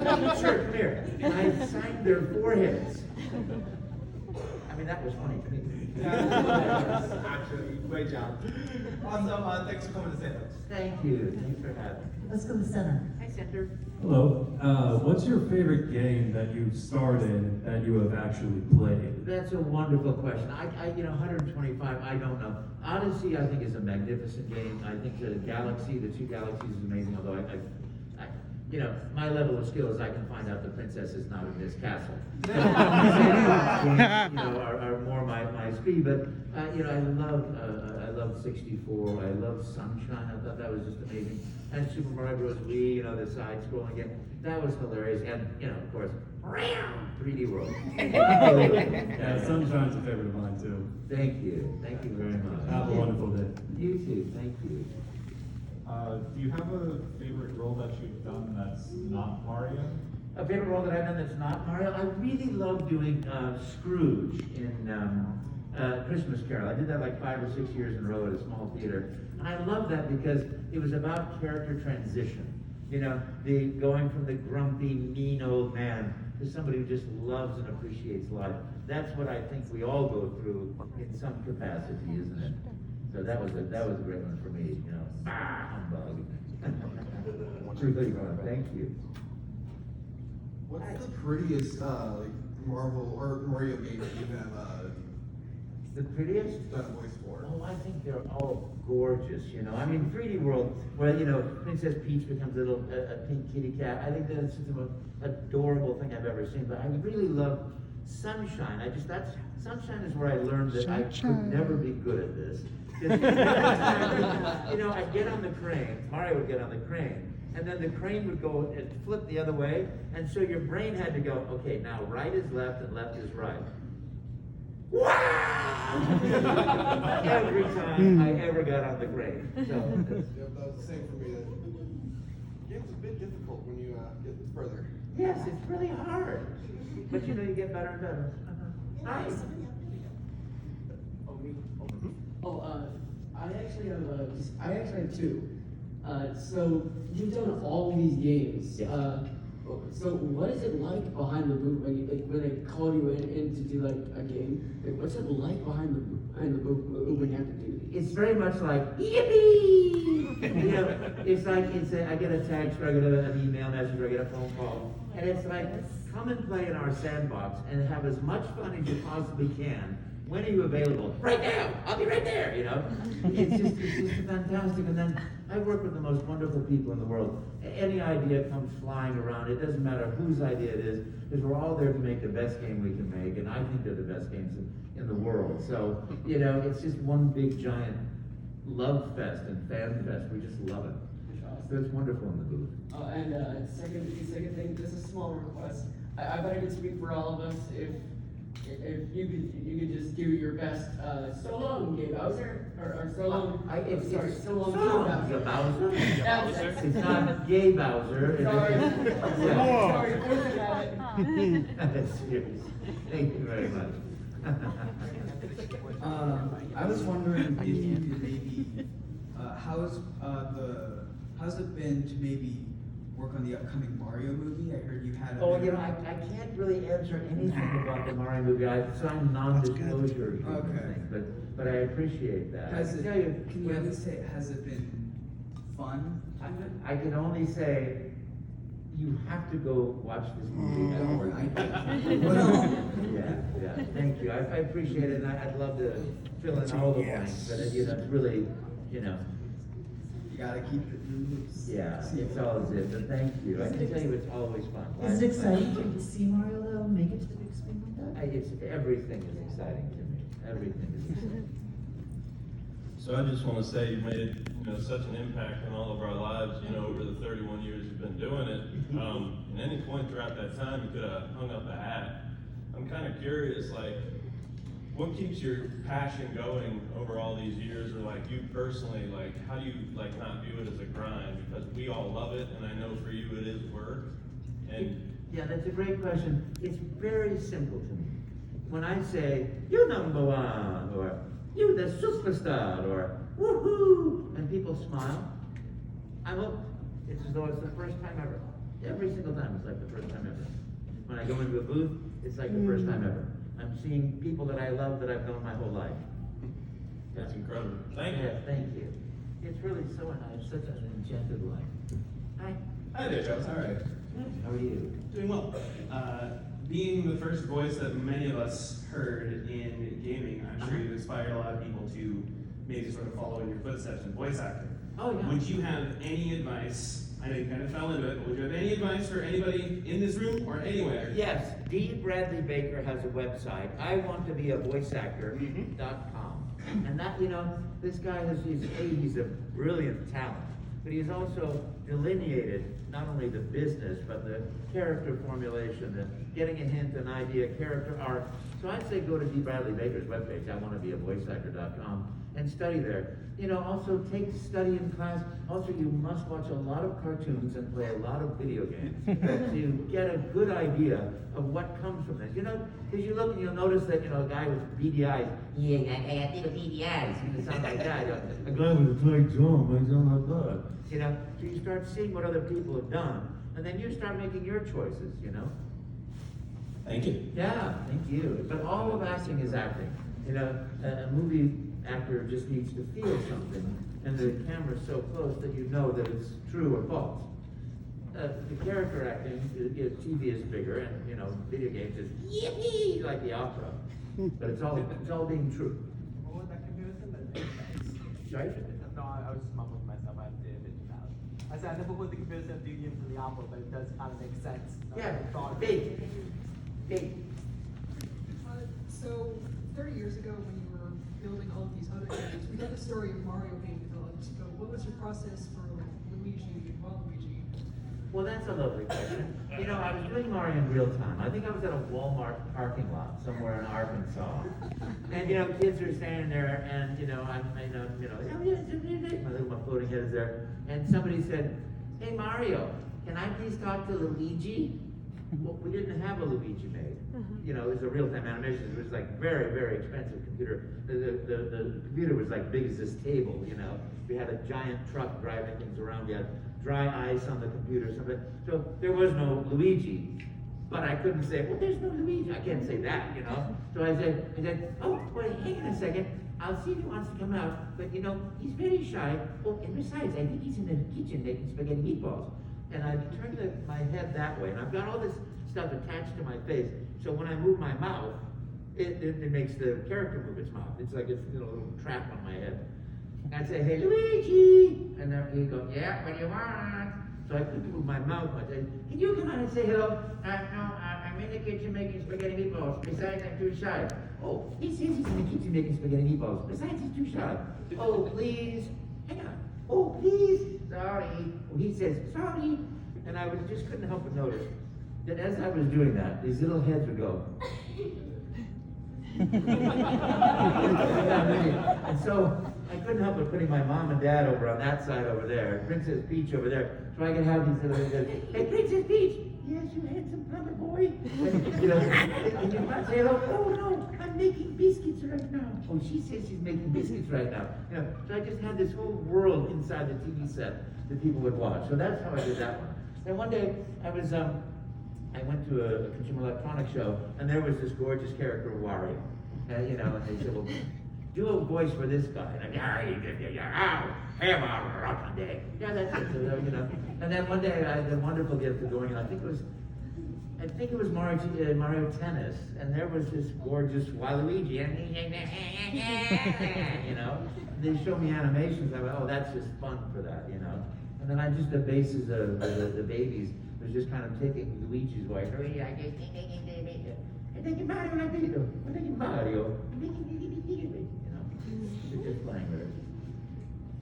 Sure, come here. And I signed their foreheads. I mean, that was funny to me. Actually, great job. Awesome. Thanks for coming to Santa. Thank you. Thanks for having me. Let's go to the center. Hi, Center. Hello. What's your favorite game that you've started that you have actually played? That's a wonderful question. I 125, I don't know. Odyssey, I think, is a magnificent game. I think the two Galaxies is amazing, although my level of skill is I can find out the princess is not in this castle. Are more my speed, but I love 64. I love Sunshine. I thought that was just amazing. And Super Mario Bros. Wii, the side-scrolling game, that was hilarious. And of course, 3D World. Yeah, Sunshine's a favorite of mine too. Thank you very much. Have a wonderful day. You too. Thank you. Do you have a favorite role that you've done that's not Mario? A favorite role that I've done that's not Mario? I really love doing Scrooge in Christmas Carol. I did that like 5 or 6 years in a row at a small theater. And I love that because it was about character transition. The going from the grumpy, mean old man to somebody who just loves and appreciates life. That's what I think we all go through in some capacity, isn't it? So that was a great one for me, humbug. It's really fun. Thank you. What's the prettiest Marvel or Mario game that you have The prettiest? done a voice for? Oh, I think they're all gorgeous, I mean, 3D World, where, Princess Peach becomes a little pink kitty cat. I think that's just the most adorable thing I've ever seen. But I really love Sunshine. Sunshine is where I learned that I could never be good at this. I'd get on the crane, Mario would get on the crane, and then the crane would go and flip the other way, and so your brain had to go, okay, now right is left and left is right. Wow! Every time I ever got on the crane. So, Yep, that was the same for me. The game's a bit difficult when you get further. yes, it's really hard, but you get better and better. Hi. I actually have two. So you've done all these games. Yes. So what is it like behind the booth when they call you in to do a game? What's it like behind the booth when you have to do these? It's very much like yippee. I get a text or I get an email message or I get a phone call, and it's like, come and play in our sandbox and have as much fun as you possibly can. When are you available? Right now! I'll be right there, It's just fantastic. And then I work with the most wonderful people in the world. Any idea comes flying around. It doesn't matter whose idea it is, because we're all there to make the best game we can make. And I think they're the best games in the world. So, it's just one big giant love fest and fan fest. We just love it. So it's wonderful in the booth. And second thing, this is a small request. I bet I could speak for all of us if you could just do your best so long, Gay Bowser, or so long. So long, Gay Bowser. Bowser. It's not Gay Bowser. Sorry, force habit. That's serious. Thank you very much. I was wondering if you could maybe, how's it been to maybe work on the upcoming Mario movie? I heard you had I can't really answer anything about the Mario movie. I've signed non-disclosure things, but I appreciate that. Can you at least say, has it been fun? I can only say, you have to go watch this movie. Yeah, thank you. I appreciate it, and I'd love to fill in all the blanks, but it's really, You gotta keep it loose. yeah, it's all it. But thank you. I can tell you, it's always fun. Is it exciting to see Mario though make it to the big screen like that? Everything is exciting to me. Everything is exciting. So I just want to say you made such an impact on all of our lives, over the 31 years you've been doing it. At any point throughout that time, you could have hung up a hat. I'm kind of curious, what keeps your passion going over all these years, or you personally, how do you not view it as a grind? Because we all love it, and I know for you it is work. And yeah, that's a great question. It's very simple to me. When I say, "You number one," or "You the superstar," or "Woohoo," and people smile, I'm hooked. It's as though it's the first time ever. Every single time, it's like the first time ever. When I go into a booth, it's like the first time ever. I'm seeing people that I love that I've known my whole life. That's incredible. Thank you. Yeah, thank you. It's really so nice, such an enchanted life. Hi. Hi there, Joe. All right. How are you? Doing well. Being the first voice that many of us heard in gaming, I'm sure you've inspired a lot of people to maybe sort of follow in your footsteps in voice acting. Oh, yeah. Would you have any advice? I know you kind of fell into it, but would you have any advice for anybody in this room or anywhere? Yes, D. Bradley Baker has a website, iwanttobeavoiceactor.com. And that, you know, this guy he's a brilliant talent, but he's also delineated not only the business, but the character formulation, the getting a hint, an idea, character arc. So I'd say go to D. Bradley Baker's webpage, iwanttobeavoiceactor.com, and study there. You know, also take study in class. Also, you must watch a lot of cartoons and play a lot of video games to get a good idea of what comes from this. You know, because you look and you'll notice that, you know, a guy with beady eyes, yeah, I think of beady eyes, you know, sound like that. You know, a guy with a tight jaw, I sound like that. You know, so you start seeing what other people have done, and then you start making your choices, you know. Thank you. Yeah, thank you. But all of acting is acting. You know, a movie actor just needs to feel something, and the camera's so close that you know that it's true or false. The character acting, TV is bigger, and you know, video games is yippee like the opera, but it's all being true. What was that comparison? That makes sense. Sorry? No, I was just mumbling to myself. I did it out. I said I never put the comparison of video games to the opera, but it does kind of make sense. Yeah, Thought. big. So 30 years ago, when you were building all of these other games, we got the story of Mario being developed. So what was your process for Luigi and Waluigi? Well, that's a lovely question. You know, I was doing Mario in real time. I think I was at a Walmart parking lot somewhere in Arkansas. And, you know, kids are standing there, and, you know, my floating head is there. And somebody said, "Hey, Mario, can I please talk to Luigi?" Well, we didn't have a Luigi made. You know, it was a real-time animation. It was like very, very expensive computer. The computer was like big as this table, you know. We had a giant truck driving things around. We had dry ice on the computer, something. So there was no Luigi. But I couldn't say, well, there's no Luigi. I can't say that, you know. So I said, oh, wait, hang on a second. I'll see if he wants to come out. But, you know, he's very shy. Oh, and besides, I think he's in the kitchen making spaghetti meatballs. And I turned my head that way, and I've got all this stuff attached to my face. So when I move my mouth, it makes the character move its mouth. It's like it's, you know, a little trap on my head. And I'd say, "Hey, Luigi!" And then he'd go, "Yeah, what do you want?" So I couldn't move my mouth much. I'd, "Can you come out and say hello?" No, I'm in the kitchen making spaghetti meatballs. Besides, I'm too shy." "Oh, he says he's in the kitchen making spaghetti meatballs. Besides, he's too shy." "Oh, please." "Hang on." "Oh, please." "Sorry." "Oh, he says, sorry." And I just couldn't help but notice that as I was doing that, these little heads would go. And so I couldn't help but putting my mom and dad over on that side over there, Princess Peach over there, so I could have these little heads. "Hey, Princess Peach!" "Yes, you handsome plumber boy." And, you know, and you might say, "Oh no, I'm making biscuits right now." "Oh, she says she's making biscuits right now." You know, so I just had this whole world inside the TV set that people would watch. So that's how I did that one. Then one day I went to a consumer electronics show, and there was this gorgeous character, Wario. You know, and they said, "Well, do a voice for this guy." And yeah, that's it. So, you know. And then one day I had the wonderful gift of going, and I think it was Mario Tennis, and there was this gorgeous Waluigi, and you know, they showed me animations. I went, "Oh, that's just fun for that," you know. And then the bases of the babies was just kind of taking Luigi's voice. "Oh yeah, I'm taking Mario, I'm taking Mario, you know, it's just playing with it.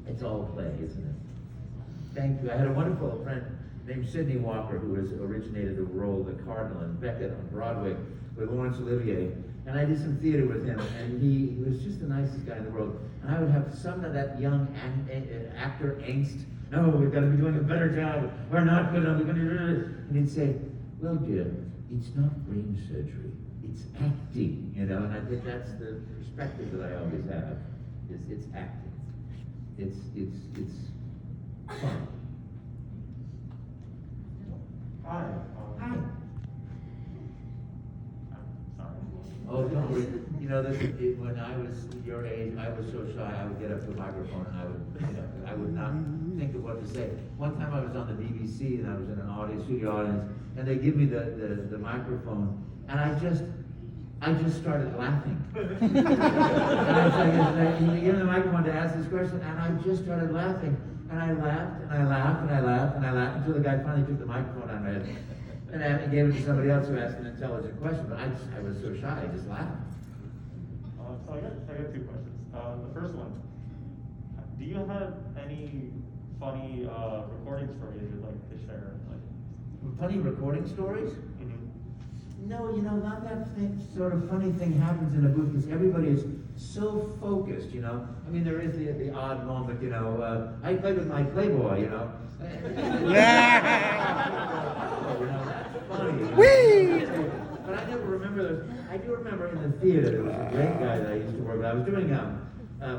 It's all play, isn't it? Thank you. I had a wonderful friend named Sidney Walker who originated the role of the Cardinal in Beckett on Broadway with Laurence Olivier. And I did some theater with him, and he was just the nicest guy in the world. And I would have some of that young actor angst. "No, we've got to be doing a better job. We're not good enough. We're going to do it." And he'd say, "Well, dear, it's not brain surgery. It's acting," you know. And I think that's the perspective that I always have. It's acting. It's fun. Hi. Hi. I'm sorry. Oh, don't worry. You know, when I was your age, I was so shy. I would get up to a microphone and I would not think of what to say. One time I was on the BBC and I was in an studio audience, and they give me the microphone, and I just started laughing. And I was like, you give me the microphone to ask this question, and I just started laughing. And I laughed, and I laughed, and I laughed, and I laughed, until the guy finally took the microphone out of my head and gave it to somebody else who asked an intelligent question. But I was so shy, I just laughed. So I got two questions. The first one, do you have any funny recording stories you'd like to share? Funny recording stories? Mhm. No, not that sort of funny thing happens in a booth because everybody is so focused, I mean, there is the odd moment, I played with my Playboy, that's funny. But I never remember those. I do remember in the theater, there was a great guy that I used to work with. I was doing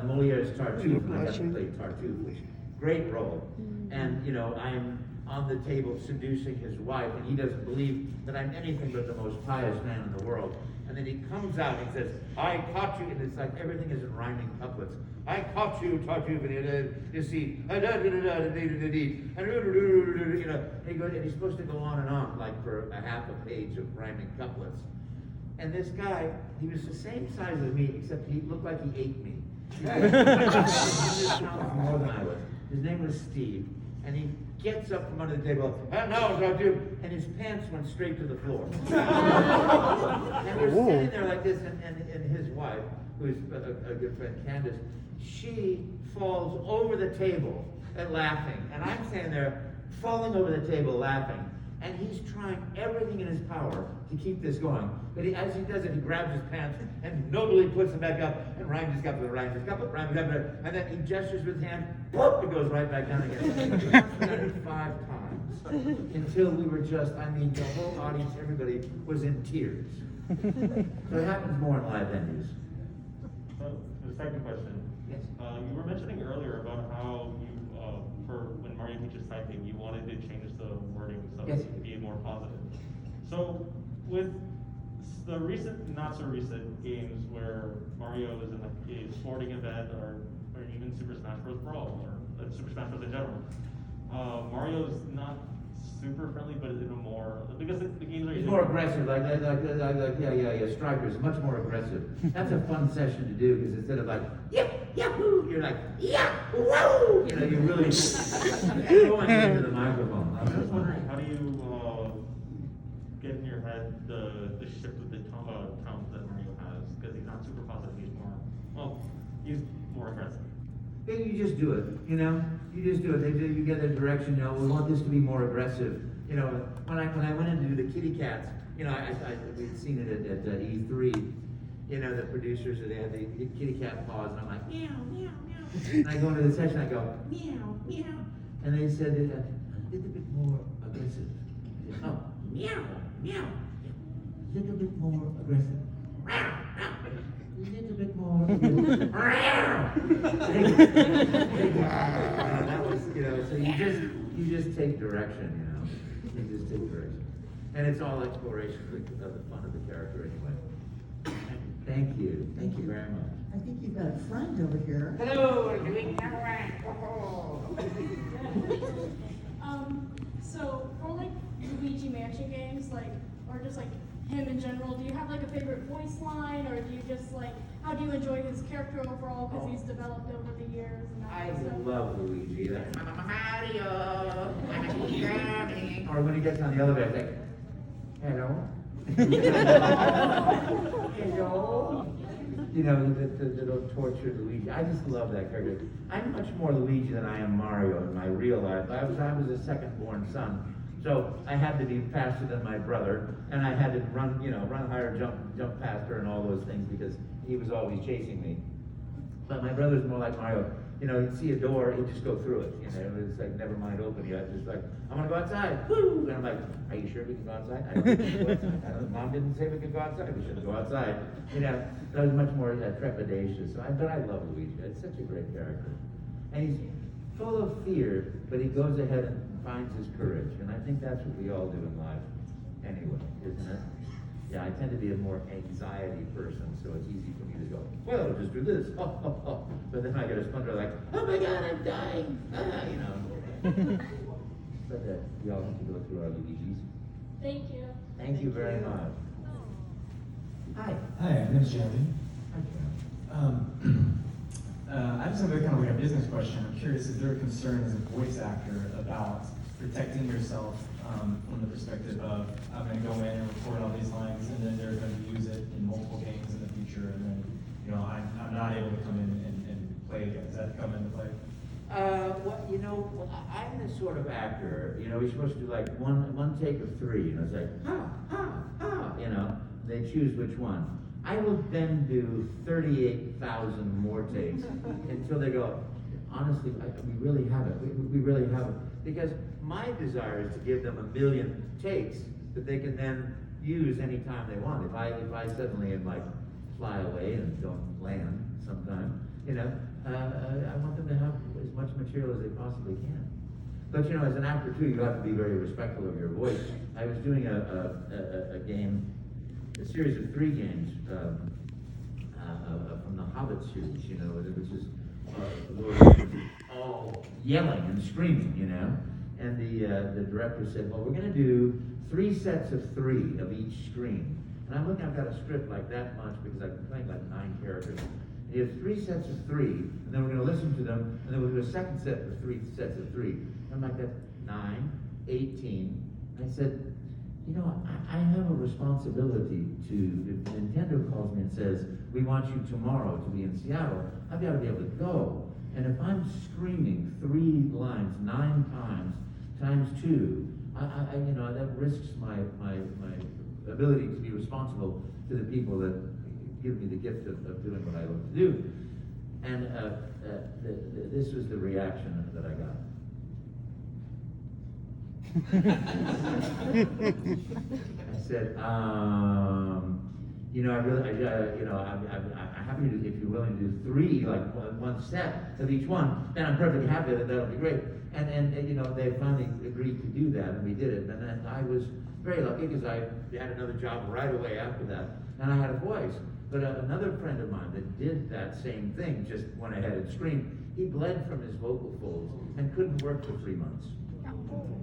Moliere's Tartuffe, and I got to play Tartuffe, which great role. And, I'm on the table seducing his wife, and he doesn't believe that I'm anything but the most pious man in the world. And then he comes out and he says, I caught you, and it's like everything is in rhyming couplets. I caught you, Tartuffe, and you see, and he's supposed to go on and on, like for a half a page of rhyming couplets. And this guy, he was the same size as me, except he looked like he ate me. He was 100 pounds more than I was. His name was Steve, and he gets up from under the table, and now Tartuffe, and his pants went straight to the floor. And we're standing there like this, and his wife, who's a good friend, Candace, she falls over the table laughing, and I'm standing there falling over the table laughing, and he's trying everything in his power to keep this going. But as he does it, he grabs his pants and nobly puts them back up and rhymes his couple, rhymes his couple, rhymes his couple, and then he gestures with his hand, whoop, it goes right back down again. He did it 5 times until we were just, I mean, the whole audience, everybody was in tears. So it happens more in live venues. So, the second question. Yes. You were mentioning earlier about how you, for when Mario teaches typing, you wanted to change the wording so Yes. it would be more positive. So, with the recent, not so recent games where Mario is in a sporting event or even Super Smash Bros. Brawl or Super Smash Bros. In general, Mario's not super friendly, but in a more, because the games are He's more aggressive, yeah, Striker's much more aggressive. That's a fun session to do, because instead of like, yahoo, you're like, whoa, you really going into the microphone. I was just wondering, how do you get in your head the shift with the tones that Mario has? Because he's not super positive, he's more aggressive. Yeah, you just do it, you just do it. You get the direction, we want this to be more aggressive. When I went in to do the kitty cats, we'd seen it at E3, the producers, they had the kitty cat paws, and I'm like, meow, meow, meow. And I go into the session, I go, meow, meow. And they said, a little bit more aggressive. I said, oh, meow, meow. A little bit more aggressive. Meow, meow. A little bit more aggressive. That was, so you just take direction, You just take direction. And it's all exploration of the fun of the character anyway. Thank you very much. I think you've got a friend over here. Hello, we're doing camera. So for like Luigi Mansion games, or just him in general, do you have a favorite voice line, or do you just how do you enjoy his character overall because he's developed over the years and that I kind of stuff? love Luigi. Mario, I'm or when he gets on the elevator, it's like, hello. Hello. The little tortured Luigi. I just love that character. I'm much more Luigi than I am Mario in my real life. I was a second-born son, so I had to be faster than my brother, and I had to run higher, jump faster, and all those things because he was always chasing me. But my brother's more like Mario. He'd see a door, he'd just go through it. It's like, never mind opening it. Just like, I'm gonna go outside. Woo! And I'm like, are you sure we can go outside? I don't think we can go outside. Mom didn't say we could go outside. We shouldn't go outside. That was much more trepidatious. But I love Luigi. It's such a great character. And he's full of fear, but he goes ahead and finds his courage, and I think that's what we all do in life anyway, isn't it? Yeah, I tend to be a more anxiety person, so it's easy for me to go, well, just do this, but then I get a splinter like, oh my God, I'm dying, you know. But we all have to go through our Luigi's. Thank you. Thank you very much. Hi. Hi, my name's Jeremy. Hi, Jeremy. I just have a kind of like a business question. I'm curious, is there a concern as a voice actor about protecting yourself from the perspective of, I'm going to go in and record all these lines, and then they're going to use it in multiple games in the future, and then, you know, I'm not able to come in and play again. Does that come into play? Well, you know, I'm the sort of actor, you know, we're supposed to do like one take of three, you know, it's like, you know, they choose which one. I will then do 38,000 more takes until they go, honestly, we really have it, we really have it. Because my desire is to give them 1 million takes that they can then use anytime they want. If I suddenly am like, fly away and don't land sometime, you know, I want them to have as much material as they possibly can. But you know, as an actor too, you have to be very respectful of your voice. I was doing a game, a series of 3 games from the Hobbit series, you know, which is all yelling and screaming, you know. And the director said, well, we're going to do 3 sets of 3 of each screen. And I'm looking, I've got a script like that much because I've been playing like 9 characters. And you have 3 sets of 3, and then we're going to listen to them, and then we'll do a second set of 3 sets of 3. And I'm like, that's 9, 18. And I said, you know, I have a responsibility to, if Nintendo calls me and says, we want you tomorrow to be in Seattle, I've got to be able to go. And if I'm screaming 3 lines 9 times, times 2, you know, that risks my ability to be responsible to the people that give me the gift of doing what I love to do. And this was the reaction that I got. I said, you know, I'm happy to, if you're willing to do 3, like one set of each one, then I'm perfectly happy that that'll be great. And you know, they finally agreed to do that, and we did it. And then I was very lucky because I had another job right away after that, and I had a voice. But another friend of mine that did that same thing just went ahead and screamed. He bled from his vocal folds and couldn't work for 3 months.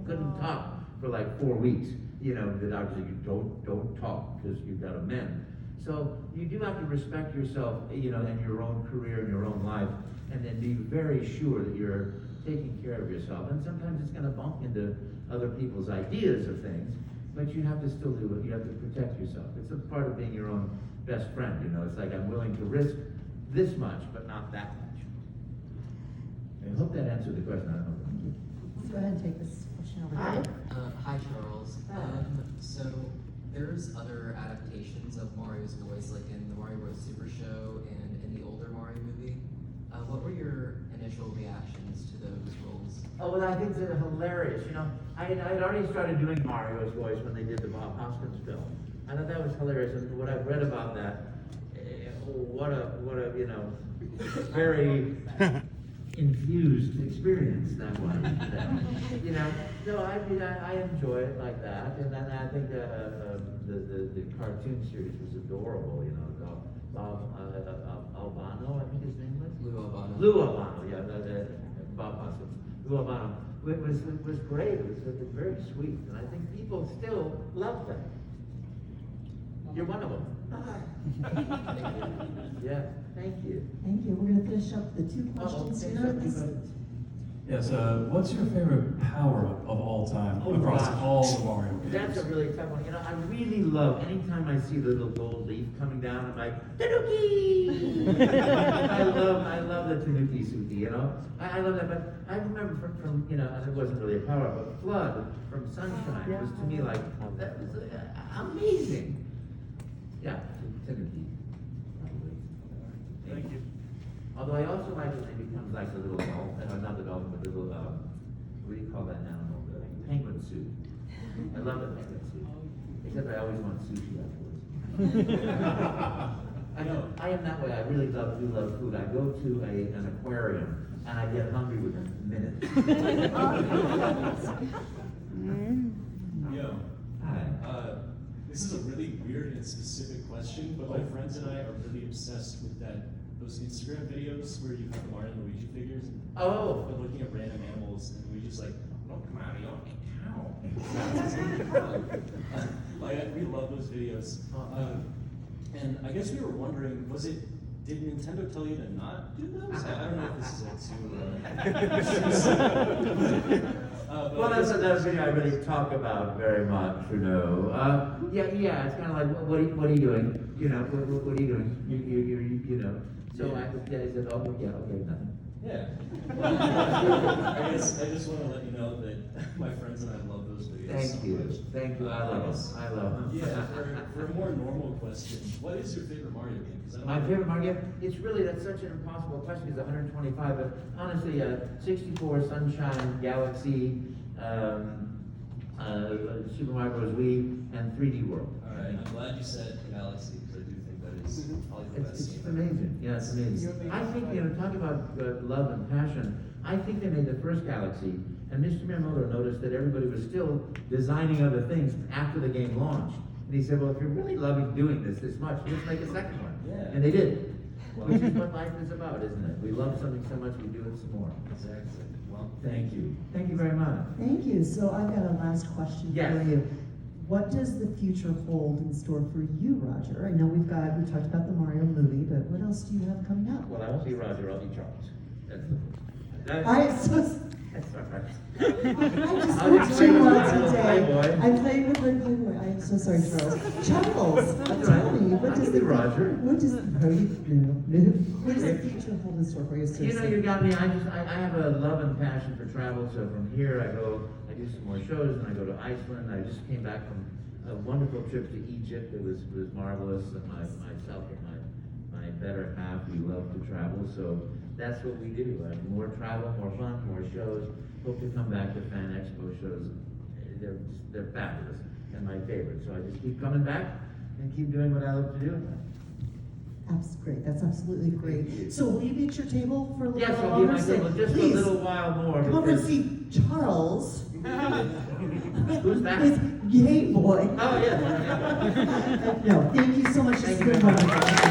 Couldn't talk for like 4 weeks. You know, the doctor said, you don't talk because you've got to mend. So you do have to respect yourself, you know, and your own career and your own life, and then be very sure that you're taking care of yourself. And sometimes it's going to bump into other people's ideas of things, but you have to still do it. You have to protect yourself. It's a part of being your own best friend, you know. It's like, I'm willing to risk this much, but not that much. I hope that answered the question. I don't know. Thank you. Let's go ahead and take this question over Hi. there. Hi, Charles. Hi. So there's other adaptations of Mario's voice, like in the Mario Bros. Super Show and in the older Mario movie. What were your initial reactions to those roles? Oh, well, I think they're hilarious. You know, I had already started doing Mario's voice when they did the Bob Hoskins film. I thought that was hilarious, and what I've read about that, what a you know, very infused experience that was. You know, no, I enjoy it like that, and then I think the cartoon series was adorable. You know, Albano, I think his name was. Lou Albano, yeah, Bob Hoskins. Lou Albano. It was great. It was very sweet, and I think people still love that. You're one of them. Yeah, thank you. Thank you. We're going to finish up the 2 questions here. Yes, what's your favorite power-up of all time across gosh. all the Mario games? That's a really tough one. You know, I really love, anytime I see the little gold leaf coming down, I'm like, Tanuki! I love the Tanuki Suki, you know? I love that, but I remember from you know, and it wasn't really a power-up, but Flood from Sunshine was to me like, that was amazing. Yeah, Tanuki. Thank you. Although I also like when they become like a little dolphin, not the dolphin, but the little, what do you call that animal? The penguin suit. I love the penguin suit. Except I always want sushi afterwards. I am that way. I really do love food. I go to an aquarium and I get hungry within minutes. Yo, Hi. this is a really weird and specific question, but my friends and I are really obsessed with those Instagram videos where you have the Mario and Luigi figures. Oh. We're looking at random animals, and Luigi's like, "Oh, Mario, cow." Like, we love those videos. And I guess we were wondering, did Nintendo tell you to not do those? I don't know if this is too. Well, that's another thing I really talk about very much, you know. Yeah, it's kind of like, what are you doing? You know, what are you doing? You know. So I said, oh, yeah, okay, nothing. Yeah. I just want to let you know that my friends and I love those videos. Thank you. I love them. Yeah. For a more normal question, what is your favorite Mario game? My favorite Mario, that's such an impossible question because 125, but honestly, 64, Sunshine, Galaxy, Super Mario Bros. Wii, and 3D World. All right, I'm glad you said Galaxy because I do think that is probably the best It's game. amazing. Yeah, it's amazing. I think, talking about love and passion, I think they made the first Galaxy, and Mr. Miyamoto noticed that everybody was still designing other things after the game launched. And he said, well, if you're really loving doing this much, let's make a second one. Yeah. And they did. Which is what life is about, isn't it? We love something so much, we do it some more. Exactly. Well, Thank you. Thank you very much. Thank you. So I've got a last question Yes. for you. What does the future hold in store for you, Roger? I know we talked about the Mario movie, but what else do you have coming up? Well, I won't be Roger, I'll be Charles. That's all right. I just I'll put just you play with on my little today. Playboy. I'm playing with my Playboy. I'm so sorry, Charles. Charles, That's tell right. me, what I does can the be Roger. what does the future hold in store for you? You know, you got me. I have a love and passion for travel. So from here, I do some more shows, and I go to Iceland. I just came back from a wonderful trip to Egypt. It was marvelous. And myself and my better half, we love to travel. So that's what we do. More travel, more fun, more shows. Hope to come back to Fan Expo shows. They're fabulous and my favorite. So I just keep coming back and keep doing what I love to do. That's great. That's absolutely great. So will you be at your table for a little Yes, while I'll be at longer? my table just Please, a little while more. come over and because- see Charles. Who's that? With Game Boy. Oh, yeah. No, thank you so much. This Thank has you been very much. wonderful.